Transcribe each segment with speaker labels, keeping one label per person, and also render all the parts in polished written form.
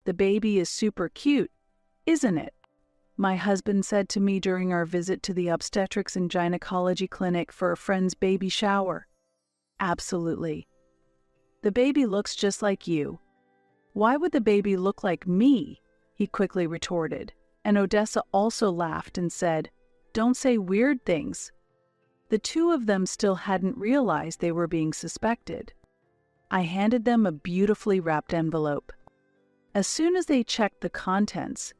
Speaker 1: The baby is super cute, isn't it? My husband said to me during our visit to the obstetrics and gynecology clinic for a friend's baby shower. Absolutely. The baby looks just like you. Why would the baby look like me? He quickly retorted, and Odessa also laughed and said, "Don't say weird things." The two of them still hadn't realized they were being suspected. I handed them a beautifully wrapped envelope. As soon as they checked the contents,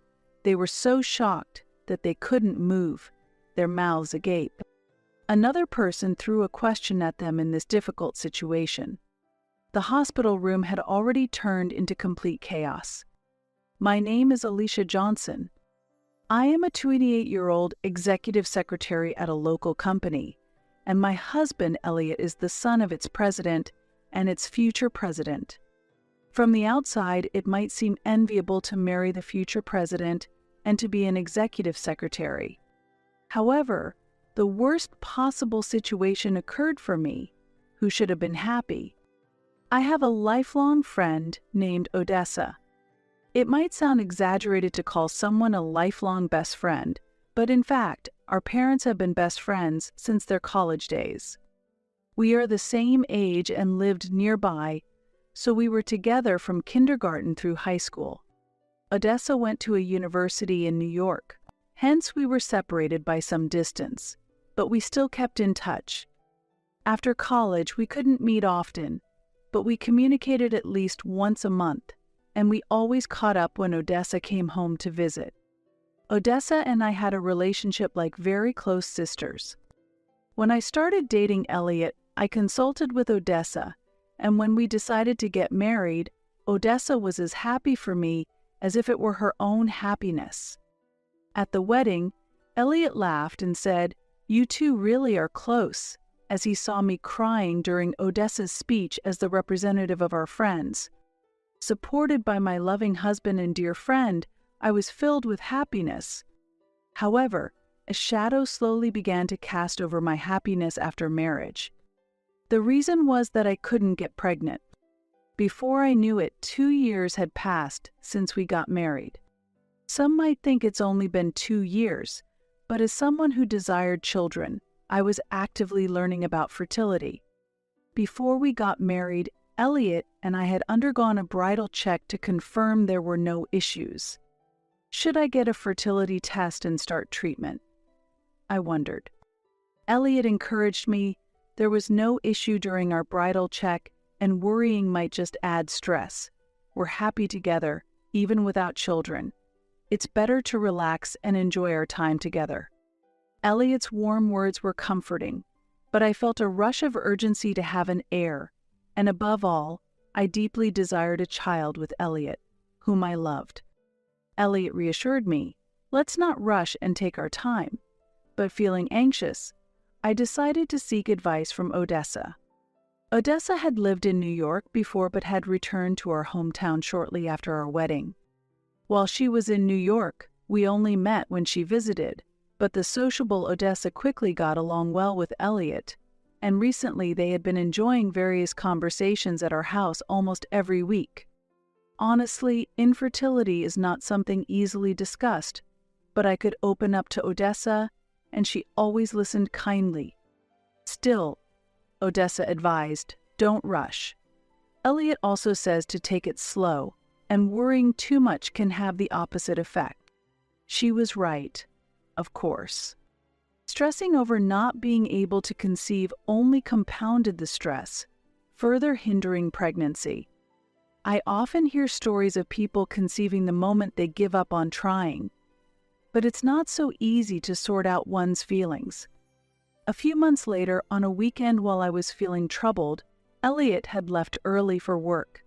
Speaker 1: they were so shocked that they couldn't move, their mouths agape. Another person threw a question at them in this difficult situation. The hospital room had already turned into complete chaos. My name is Alicia Johnson. I am a 28-year-old executive secretary at a local company, and my husband, Elliot, is the son of its president and its future president. From the outside, it might seem enviable to marry the future president and to be an executive secretary. However, the worst possible situation occurred for me, who should have been happy. I have a lifelong friend named Odessa. It might sound exaggerated to call someone a lifelong best friend, but in fact, our parents have been best friends since their college days. We are the same age and lived nearby, so we were together from kindergarten through high school. Odessa went to a university in New York, hence we were separated by some distance, but we still kept in touch. After college, we couldn't meet often, but we communicated at least once a month, and we always caught up when Odessa came home to visit. Odessa and I had a relationship like very close sisters. When I started dating Elliot, I consulted with Odessa, and when we decided to get married, Odessa was as happy for me as if it were her own happiness. At the wedding, Elliot laughed and said, "You two really are close," as he saw me crying during Odessa's speech as the representative of our friends. Supported by my loving husband and dear friend, I was filled with happiness. However, a shadow slowly began to cast over my happiness after marriage. The reason was that I couldn't get pregnant. Before I knew it, 2 years had passed since we got married. Some might think it's only been 2 years, but as someone who desired children, I was actively learning about fertility. Before we got married, Elliot and I had undergone a bridal check to confirm there were no issues. Should I get a fertility test and start treatment? I wondered. Elliot encouraged me. There was no issue during our bridal check, and worrying might just add stress. We're happy together, even without children. It's better to relax and enjoy our time together. Elliot's warm words were comforting, but I felt a rush of urgency to have an heir, and above all, I deeply desired a child with Elliot, whom I loved. Elliot reassured me, "Let's not rush and take our time." But feeling anxious, I decided to seek advice from Odessa. Odessa had lived in New York before but had returned to our hometown shortly after our wedding. While she was in New York, we only met when she visited, but the sociable Odessa quickly got along well with Elliot, and recently they had been enjoying various conversations at our house almost every week. Honestly, infertility is not something easily discussed, but I could open up to Odessa, and she always listened kindly. Still, Odessa advised, "Don't rush." Elliot also says to take it slow, and worrying too much can have the opposite effect. She was right, of course. Stressing over not being able to conceive only compounded the stress, further hindering pregnancy. I often hear stories of people conceiving the moment they give up on trying, but it's not so easy to sort out one's feelings. A few months later, on a weekend while I was feeling troubled, Elliot had left early for work.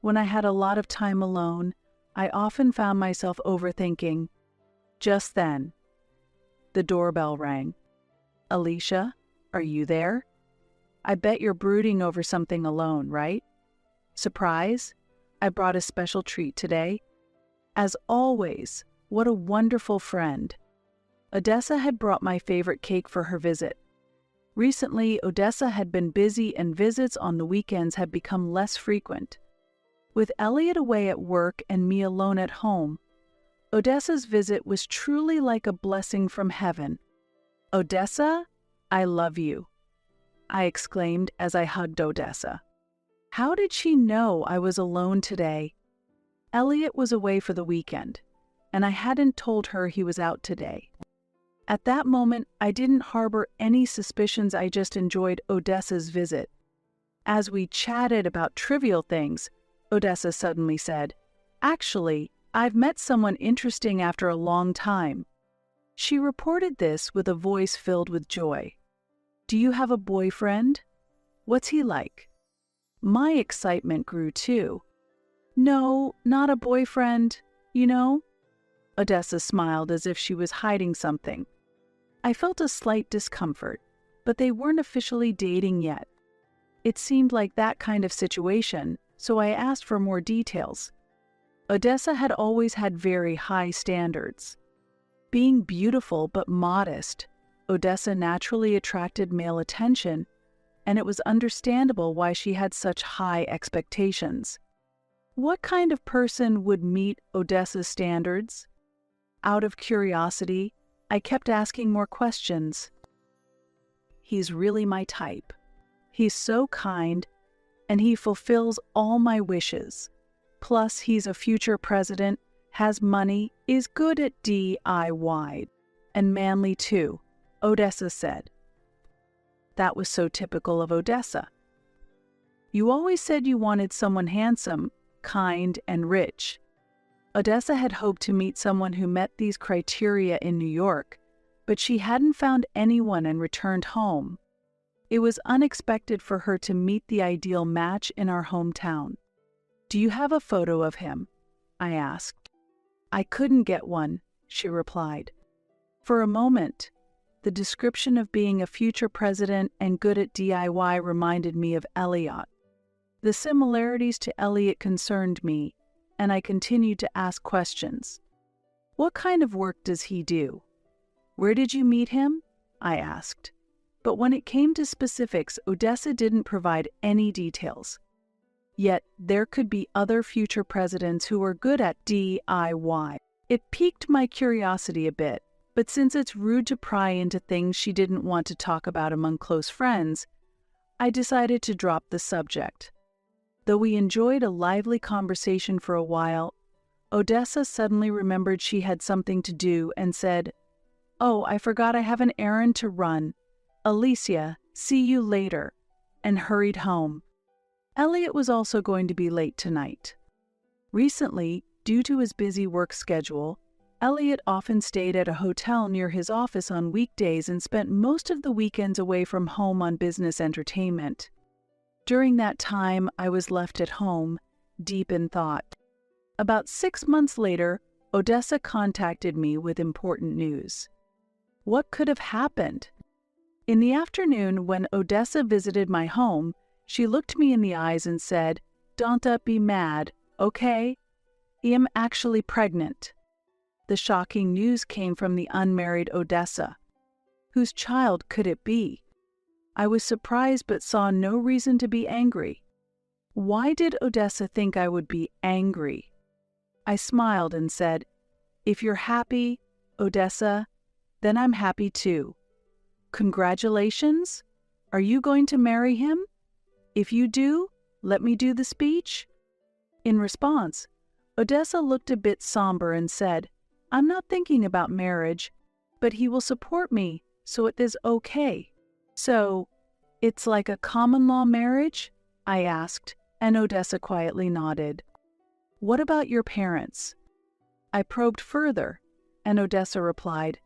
Speaker 1: When I had a lot of time alone, I often found myself overthinking. Just then, the doorbell rang. "Alicia, are you there? I bet you're brooding over something alone, right? Surprise? I brought a special treat today." As always, what a wonderful friend. Odessa had brought my favorite cake for her visit. Recently, Odessa had been busy and visits on the weekends had become less frequent. With Elliot away at work and me alone at home, Odessa's visit was truly like a blessing from heaven. "Odessa, I love you," I exclaimed as I hugged Odessa. How did she know I was alone today? Elliot was away for the weekend, and I hadn't told her he was out today. At that moment, I didn't harbor any suspicions. I just enjoyed Odessa's visit. As we chatted about trivial things, Odessa suddenly said, "Actually, I've met someone interesting after a long time." She reported this with a voice filled with joy. "Do you have a boyfriend? What's he like?" My excitement grew too. "No, not a boyfriend, you know." Odessa smiled as if she was hiding something. I felt a slight discomfort, but they weren't officially dating yet. It seemed like that kind of situation, so I asked for more details. Odessa had always had very high standards. Being beautiful but modest, Odessa naturally attracted male attention, and it was understandable why she had such high expectations. What kind of person would meet Odessa's standards? Out of curiosity, I kept asking more questions. "He's really my type. He's so kind, and he fulfills all my wishes. Plus, he's a future president, has money, is good at DIY, and manly too," Odessa said. That was so typical of Odessa. "You always said you wanted someone handsome, kind, and rich." Odessa had hoped to meet someone who met these criteria in New York, but she hadn't found anyone and returned home. It was unexpected for her to meet the ideal match in our hometown. "Do you have a photo of him?" I asked. "I couldn't get one," she replied. For a moment, the description of being a future president and good at DIY reminded me of Elliot. The similarities to Elliot concerned me, and I continued to ask questions. "What kind of work does he do? Where did you meet him?" I asked. But when it came to specifics, Odessa didn't provide any details. Yet there could be other future presidents who were good at DIY. It piqued my curiosity a bit, but since it's rude to pry into things she didn't want to talk about among close friends, I decided to drop the subject. Though we enjoyed a lively conversation for a while, Odessa suddenly remembered she had something to do and said, "Oh, I forgot I have an errand to run. Alicia, see you later," and hurried home. Elliot was also going to be late tonight. Recently, due to his busy work schedule, Elliot often stayed at a hotel near his office on weekdays and spent most of the weekends away from home on business entertainment. During that time, I was left at home, deep in thought. About 6 months later, Odessa contacted me with important news. What could have happened? In the afternoon, when Odessa visited my home, she looked me in the eyes and said, "Don't be mad, okay? I'm actually pregnant." The shocking news came from the unmarried Odessa. Whose child could it be? I was surprised but saw no reason to be angry. Why did Odessa think I would be angry? I smiled and said, "If you're happy, Odessa, then I'm happy too. Congratulations? Are you going to marry him? If you do, let me do the speech?" In response, Odessa looked a bit somber and said, "I'm not thinking about marriage, but he will support me, so it is okay." "So, it's like a common law marriage?" I asked, and Odessa quietly nodded. "What about your parents?" I probed further, and Odessa replied,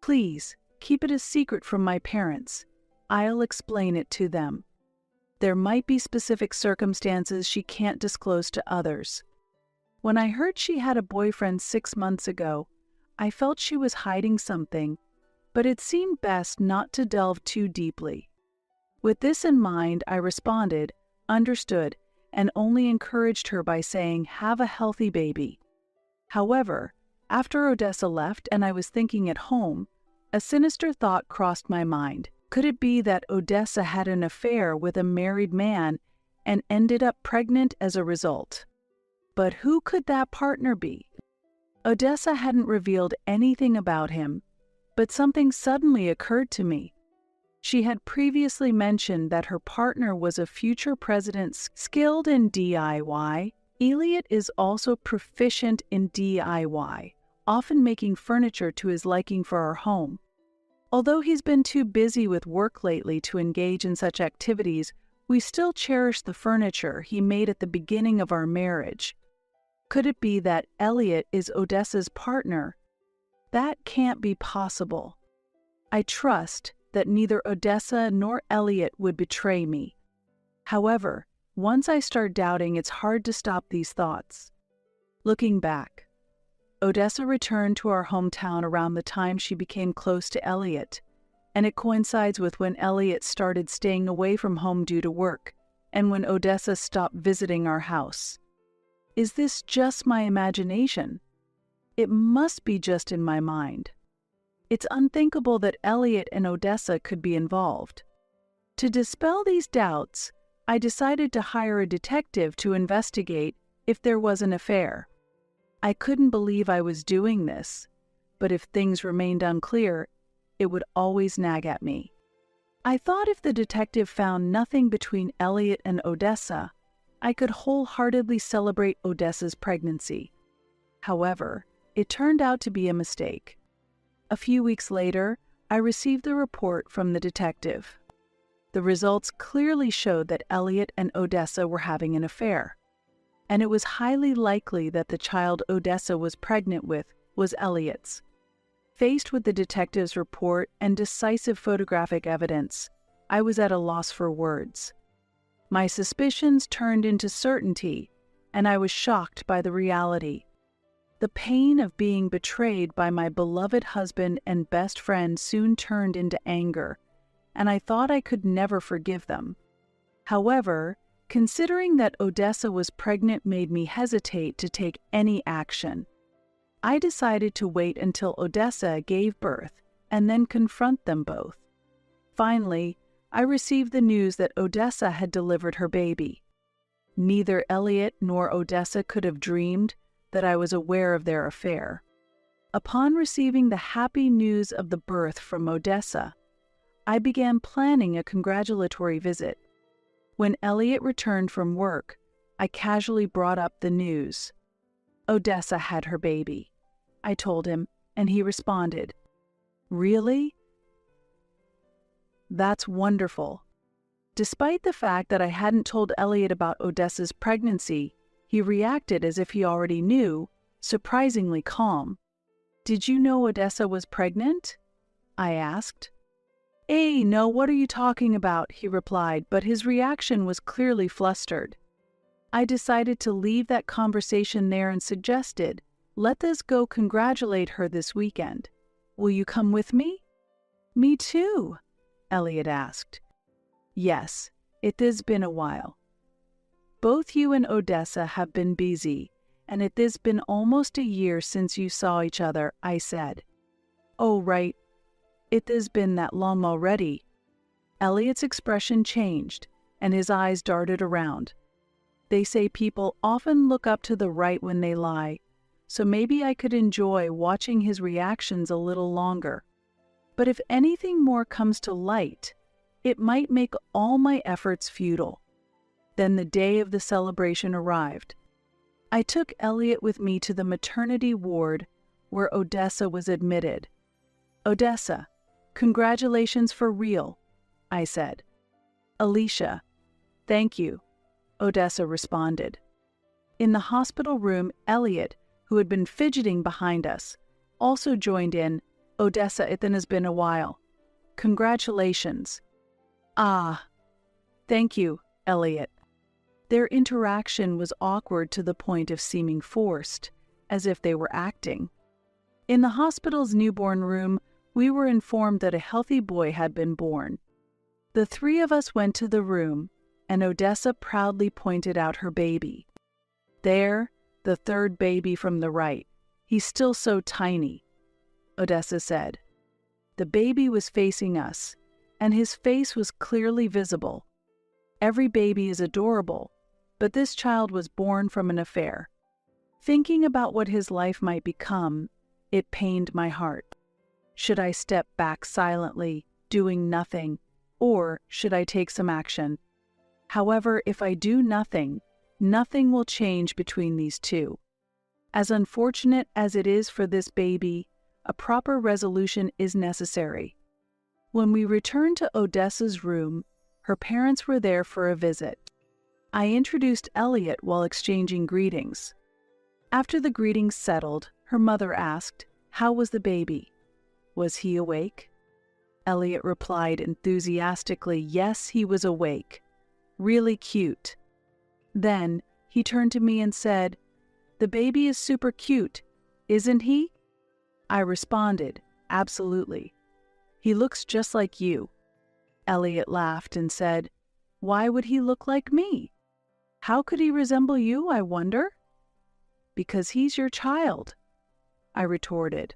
Speaker 1: "Please, keep it a secret from my parents. I'll explain it to them. There might be specific circumstances she can't disclose to others." When I heard she had a boyfriend 6 months ago, I felt she was hiding something, but it seemed best not to delve too deeply. With this in mind, I responded, understood, and only encouraged her by saying, "Have a healthy baby." However, after Odessa left and I was thinking at home, a sinister thought crossed my mind. Could it be that Odessa had an affair with a married man and ended up pregnant as a result? But who could that partner be? Odessa hadn't revealed anything about him, but something suddenly occurred to me. She had previously mentioned that her partner was a future president skilled in DIY. Elliot is also proficient in DIY, often making furniture to his liking for our home. Although he's been too busy with work lately to engage in such activities, we still cherish the furniture he made at the beginning of our marriage. Could it be that Elliot is Odessa's partner? That can't be possible. I trust that neither Odessa nor Elliot would betray me. However, once I start doubting, it's hard to stop these thoughts. Looking back, Odessa returned to our hometown around the time she became close to Elliot, and it coincides with when Elliot started staying away from home due to work, and when Odessa stopped visiting our house. Is this just my imagination? It must be just in my mind. It's unthinkable that Elliot and Odessa could be involved. To dispel these doubts, I decided to hire a detective to investigate if there was an affair. I couldn't believe I was doing this, but if things remained unclear, it would always nag at me. I thought if the detective found nothing between Elliot and Odessa, I could wholeheartedly celebrate Odessa's pregnancy. However, it turned out to be a mistake. A few weeks later, I received the report from the detective. The results clearly showed that Elliot and Odessa were having an affair, and it was highly likely that the child Odessa was pregnant with was Elliot's. Faced with the detective's report and decisive photographic evidence, I was at a loss for words. My suspicions turned into certainty, and I was shocked by the reality. The pain of being betrayed by my beloved husband and best friend soon turned into anger, and I thought I could never forgive them. However, considering that Odessa was pregnant made me hesitate to take any action. I decided to wait until Odessa gave birth and then confront them both. Finally, I received the news that Odessa had delivered her baby. Neither Elliot nor Odessa could have dreamed that I was aware of their affair. Upon receiving the happy news of the birth from Odessa, I began planning a congratulatory visit. When Elliot returned from work, I casually brought up the news. Odessa had her baby, I told him, and he responded, "Really? That's wonderful." Despite the fact that I hadn't told Elliot about Odessa's pregnancy, he reacted as if he already knew, surprisingly calm. "Did you know Odessa was pregnant?" I asked. No, what are you talking about?" he replied, but his reaction was clearly flustered. I decided to leave that conversation there and suggested, "Let us go congratulate her this weekend. Will you come with me?" "Me too?" Elliot asked. "Yes, it has been a while. Both you and Odessa have been busy, and it has been almost a year since you saw each other," I said. "Oh, right. It has been that long already." Elliot's expression changed, and his eyes darted around. They say people often look up to the right when they lie, so maybe I could enjoy watching his reactions a little longer. But if anything more comes to light, it might make all my efforts futile. Then the day of the celebration arrived. I took Elliot with me to the maternity ward where Odessa was admitted. "Odessa, congratulations for real," I said. "Alicia, thank you," Odessa responded. In the hospital room, Elliot, who had been fidgeting behind us, also joined in. "Odessa, it has been a while. Congratulations." "Ah, thank you, Elliot." Their interaction was awkward to the point of seeming forced, as if they were acting. In the hospital's newborn room, we were informed that a healthy boy had been born. The three of us went to the room, and Odessa proudly pointed out her baby. "There, the third baby from the right. He's still so tiny," Odessa said. The baby was facing us, and his face was clearly visible. Every baby is adorable, but this child was born from an affair. Thinking about what his life might become, it pained my heart. Should I step back silently, doing nothing, or should I take some action? However, if I do nothing, nothing will change between these two. As unfortunate as it is for this baby, a proper resolution is necessary. When we returned to Odessa's room, her parents were there for a visit. I introduced Elliot while exchanging greetings. After the greetings settled, her mother asked, "How was the baby? Was he awake?" Elliot replied enthusiastically, "Yes, he was awake. Really cute." Then he turned to me and said, "The baby is super cute, isn't he?" I responded, "Absolutely. He looks just like you." Elliot laughed and said, "Why would he look like me? How could he resemble you, I wonder?" "Because he's your child," I retorted.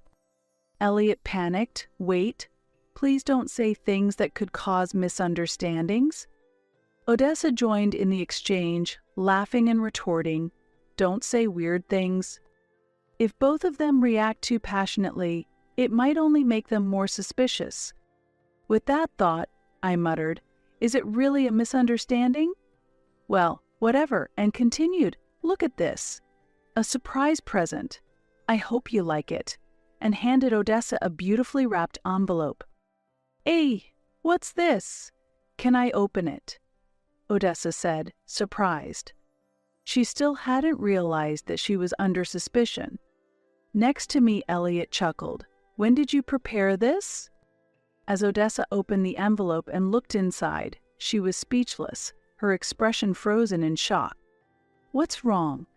Speaker 1: Elliot panicked. "Wait, please don't say things that could cause misunderstandings." Odessa joined in the exchange, laughing and retorting, "Don't say weird things." If both of them react too passionately, it might only make them more suspicious. With that thought, I muttered, "Is it really a misunderstanding?" "Well, whatever," and continued, "Look at this. A surprise present. I hope you like it," and handed Odessa a beautifully wrapped envelope. "Hey, what's this? Can I open it?" Odessa said, surprised. She still hadn't realized that she was under suspicion. Next to me, Elliot chuckled. "When did you prepare this?" As Odessa opened the envelope and looked inside, she was speechless, her expression frozen in shock. "What's wrong?"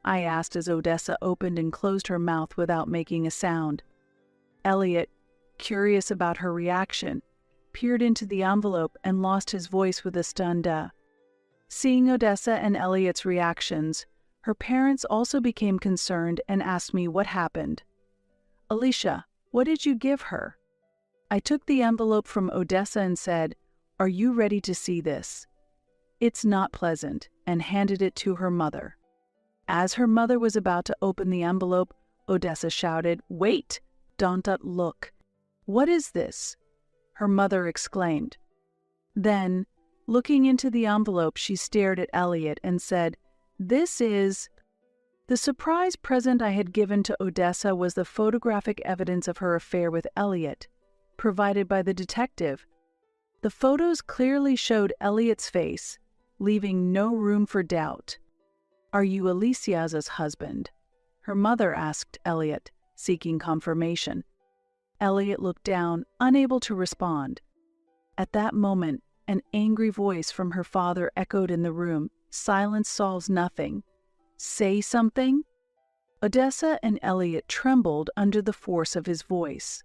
Speaker 1: I asked as Odessa opened and closed her mouth without making a sound. Elliot, curious about her reaction, peered into the envelope and lost his voice with a stunned Seeing Odessa and Elliot's reactions, her parents also became concerned and asked me what happened. "Alicia, what did you give her?" I took the envelope from Odessa and said, "Are you ready to see this? It's not pleasant," and handed it to her mother. As her mother was about to open the envelope, Odessa shouted, "Wait! Don't look! What is this?" her mother exclaimed. Then, looking into the envelope, she stared at Elliot and said, "This is..." The surprise present I had given to Odessa was the photographic evidence of her affair with Elliot, provided by the detective. The photos clearly showed Elliot's face, leaving no room for doubt. "Are you Alicia's husband?" her mother asked Elliot, seeking confirmation. Elliot looked down, unable to respond. At that moment, an angry voice from her father echoed in the room. "Silence solves nothing. Say something." Odessa and Elliot trembled under the force of his voice.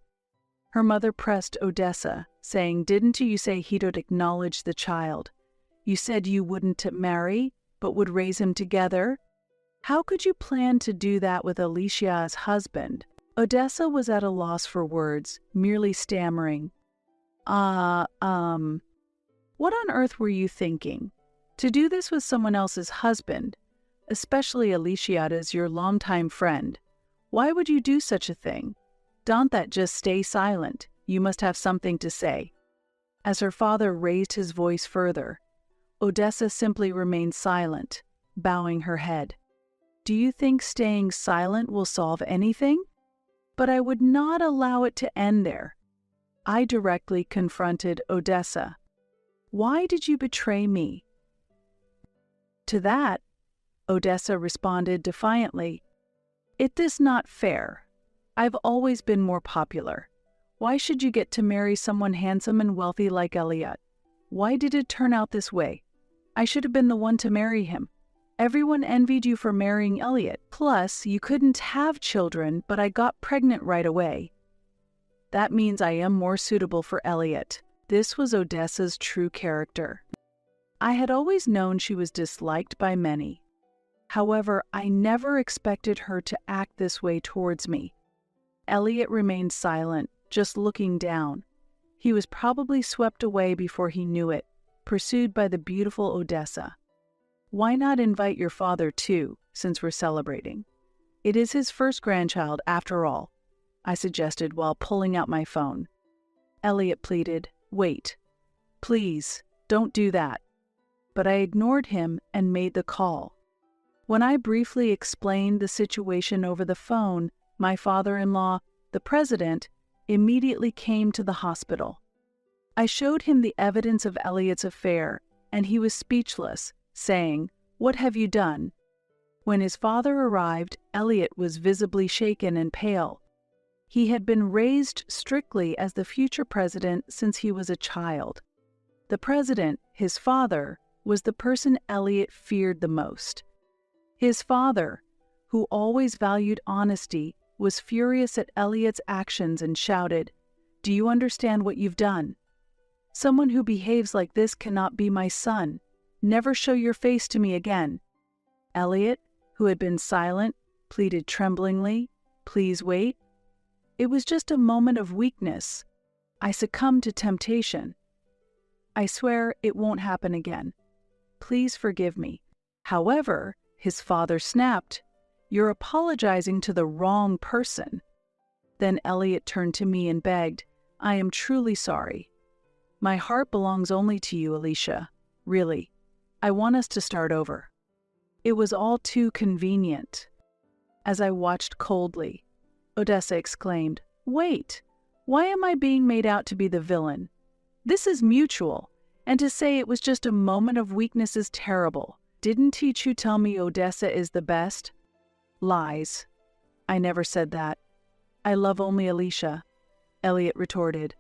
Speaker 1: Her mother pressed Odessa, saying, "Didn't you say he don't acknowledge the child? You said you wouldn't marry, but would raise him together. How could you plan to do that with Alicia's husband?" Odessa was at a loss for words, merely stammering, What on earth were you thinking? To do this with someone else's husband, especially Alicia's your longtime friend. Why would you do such a thing? Don't that just stay silent. You must have something to say." As her father raised his voice further, Odessa simply remained silent, bowing her head. "Do you think staying silent will solve anything?" But I would not allow it to end there. I directly confronted Odessa. "Why did you betray me?" To that, Odessa responded defiantly, "It is not fair. I've always been more popular. Why should you get to marry someone handsome and wealthy like Elliot? Why did it turn out this way? I should have been the one to marry him. Everyone envied you for marrying Elliot. Plus, you couldn't have children, but I got pregnant right away. That means I am more suitable for Elliot." This was Odessa's true character. I had always known she was disliked by many. However, I never expected her to act this way towards me. Elliot remained silent, just looking down. He was probably swept away before he knew it, pursued by the beautiful Odessa. "Why not invite your father too, since we're celebrating?" It is his first grandchild, after all, I suggested while pulling out my phone. Elliot pleaded, "Wait. Please, don't do that." But I ignored him and made the call. When I briefly explained the situation over the phone, my father-in-law, the president, immediately came to the hospital. I showed him the evidence of Elliot's affair, and he was speechless, saying, "What have you done?" When his father arrived, Elliot was visibly shaken and pale. He had been raised strictly as the future president since he was a child. The president, his father, was the person Elliot feared the most. His father, who always valued honesty, was furious at Elliot's actions and shouted, "Do you understand what you've done? Someone who behaves like this cannot be my son. Never show your face to me again." Elliot, who had been silent, pleaded tremblingly, "Please wait." It was just a moment of weakness. I succumbed to temptation. I swear it won't happen again. Please forgive me. However, his father snapped, "You're apologizing to the wrong person." Then Elliot turned to me and begged, "I am truly sorry. My heart belongs only to you, Alicia. Really. I want us to start over." It was all too convenient. As I watched coldly, Odessa exclaimed, "Wait! Why am I being made out to be the villain? This is mutual, and to say it was just a moment of weakness is terrible. Didn't Tichu tell me Odessa is the best?" "Lies. I never said that. I love only Alicia," Elliot retorted.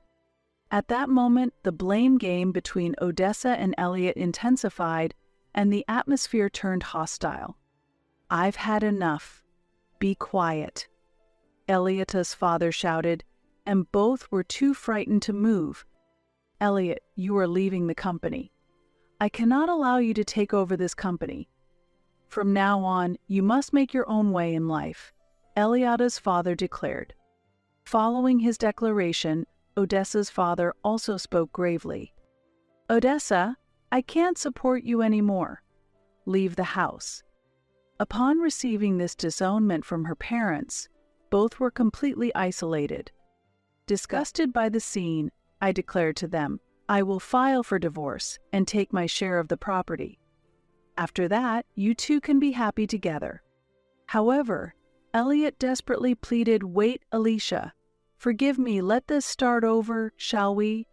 Speaker 1: At that moment, the blame game between Odessa and Elliot intensified, and the atmosphere turned hostile. "I've had enough. Be quiet," Elliot's father shouted, and both were too frightened to move. "Elliot, you are leaving the company. I cannot allow you to take over this company. From now on, you must make your own way in life," Elliot's father declared. Following his declaration, Odessa's father also spoke gravely. "Odessa, I can't support you anymore. Leave the house." Upon receiving this disownment from her parents, both were completely isolated. Disgusted by the scene, I declared to them, "I will file for divorce and take my share of the property. After that, you two can be happy together." However, Elliot desperately pleaded, "Wait, Alicia. Forgive me, let this start over, shall we?"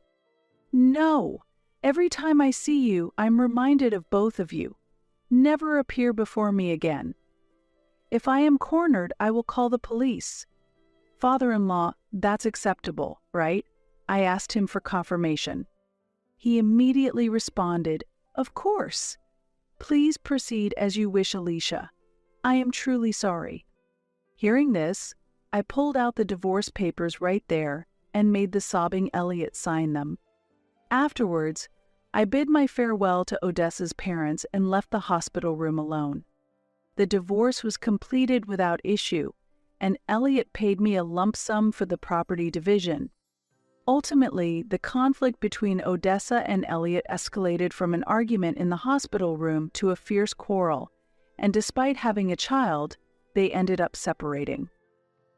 Speaker 1: "No! Every time I see you, I'm reminded of both of you. Never appear before me again. If I am cornered, I will call the police." "Father-in-law, that's acceptable, right?" I asked him for confirmation. He immediately responded, "Of course. Please proceed as you wish, Alicia. I am truly sorry." Hearing this, I pulled out the divorce papers right there and made the sobbing Elliot sign them. Afterwards, I bid my farewell to Odessa's parents and left the hospital room alone. The divorce was completed without issue, and Elliot paid me a lump sum for the property division. Ultimately, the conflict between Odessa and Elliot escalated from an argument in the hospital room to a fierce quarrel, and despite having a child, they ended up separating.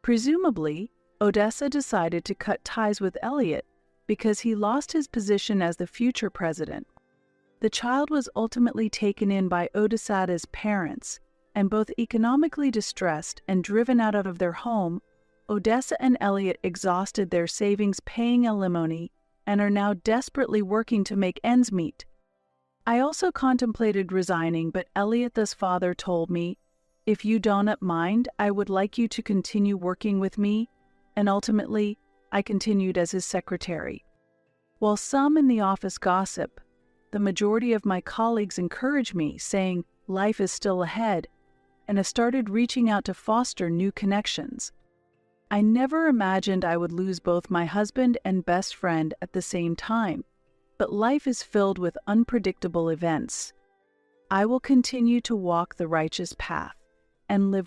Speaker 1: Presumably, Odessa decided to cut ties with Elliot because he lost his position as the future president. The child was ultimately taken in by Odessa's parents, and both economically distressed and driven out of their home, Odessa and Elliot exhausted their savings paying alimony and are now desperately working to make ends meet. I also contemplated resigning, but Elliot's father told me, "If you don't mind, I would like you to continue working with me," and ultimately, I continued as his secretary. While some in the office gossip, the majority of my colleagues encourage me, saying life is still ahead, and have started reaching out to foster new connections. I never imagined I would lose both my husband and best friend at the same time, but life is filled with unpredictable events. I will continue to walk the righteous path and live